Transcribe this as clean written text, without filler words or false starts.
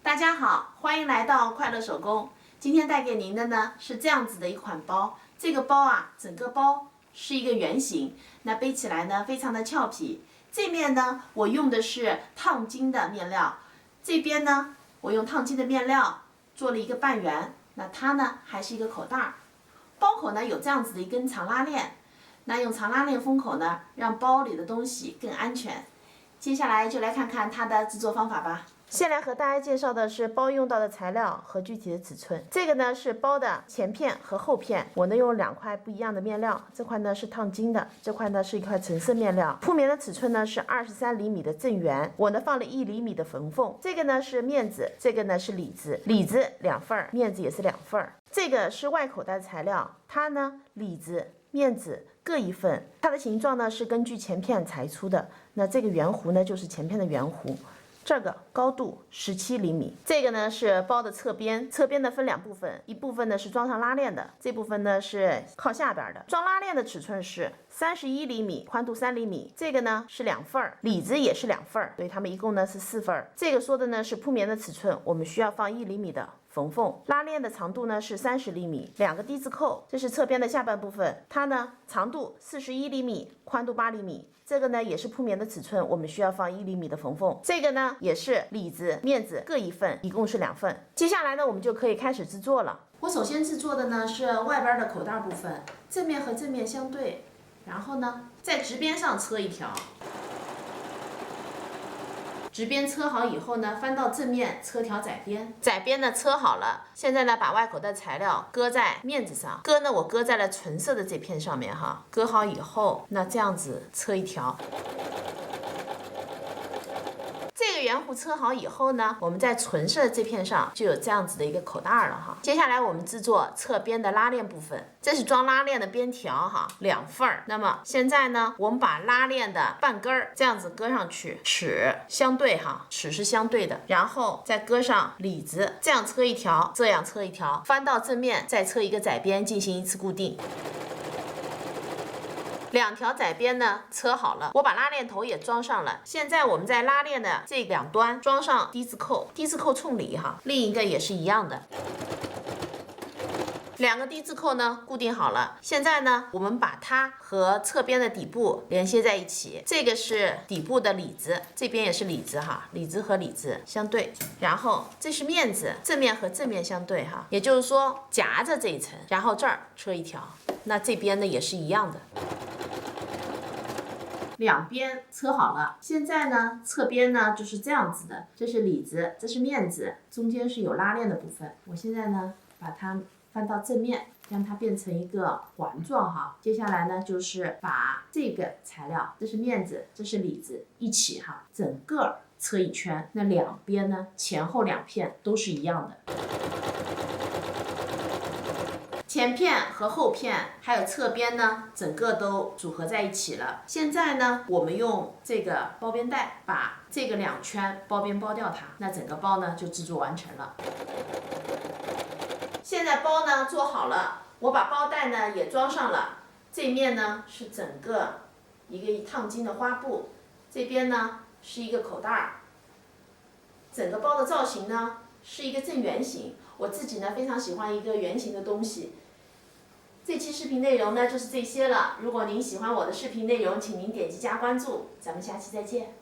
大家好，欢迎来到快乐手工。今天带给您的呢是这样子的一款包，这个包啊，整个包是一个圆形，那背起来呢非常的俏皮。这面呢我用的是烫金的面料，这边呢我用烫金的面料做了一个半圆，那它呢还是一个口袋儿。包口呢有这样子的一根长拉链，那用长拉链封口呢，让包里的东西更安全。接下来就来看看它的制作方法吧。先来和大家介绍的是包用到的材料和具体的尺寸。这个呢是包的前片和后片，我呢用2块不一样的面料，这块呢是烫金的，这块呢是一块橙色面料。铺棉的尺寸呢是23厘米的正圆，我呢放了1厘米的缝缝。这个呢是面子，这个呢是里子，里子2份，面子也是2份。这个是外口袋材料，它呢里子、面子各1份，它的形状呢是根据前片裁出的。那这个圆弧呢就是前片的圆弧。这个高度17厘米，这个呢是包的侧边，侧边呢分2部分，一部分呢是装上拉链的，这部分呢是靠下边的。装拉链的尺寸是31厘米，宽度3厘米，这个呢是2份，里子也是2份，所以它们一共呢是4份。这个说的呢是铺棉的尺寸，我们需要放1厘米的缝缝。拉链的长度呢是30厘米，2个低字扣，这是侧边的下半部分，它呢长度41厘米，宽度8厘米。这个呢也是铺棉的尺寸，我们需要放1厘米的缝缝。这个呢也是里子、面子各1份，一共是2份。接下来呢，我们就可以开始制作了。我首先制作的呢是外边的口袋部分，正面和正面相对，然后呢在直边上车1条。直边车好以后呢，翻到正面车条窄边，窄边呢车好了。现在呢，把外口的材料搁在面子上，搁呢我搁在了纯色的这片上面哈。搁好以后，那这样子车1条。这个圆弧车好以后呢，我们在纯色这片上就有这样子的一个口袋了哈。接下来我们制作侧边的拉链部分，这是装拉链的边条哈，2份。那么现在呢，我们把拉链的半根儿这样子搁上去，齿相对哈，齿是相对的，然后再搁上里子，这样车1条，这样车1条，翻到正面再车一个窄边进行1次固定。2条窄边呢车好了，我把拉链头也装上了。现在我们在拉链的这2端装上低字扣，低字扣冲里哈，另一个也是一样的。2个低字扣呢固定好了，现在呢我们把它和侧边的底部连接在一起。这个是底部的里子，这边也是里子哈，里子和里子相对。然后这是面子，正面和正面相对哈，也就是说夹着这一层，然后这儿车1条，那这边呢也是一样的。2边车好了，现在呢侧边呢就是这样子的，这是里子，这是面子，中间是有拉链的部分。我现在呢把它翻到正面，让它变成一个环状哈。接下来呢就是把这个材料，这是面子，这是里子，一起哈，整个车1圈。那2边呢前后2片都是一样的。前片和后片还有侧边呢，整个都组合在一起了。现在呢，我们用这个包边带把这个2圈包边包掉它，那整个包呢就制作完成了。现在包呢做好了，我把包带呢也装上了。这面呢是整个一个烫金的花布，这边呢是一个口袋。整个包的造型呢是一个正圆形，我自己呢非常喜欢一个圆形的东西。这期视频内容呢就是这些了。如果您喜欢我的视频内容，请您点击加关注，咱们下期再见。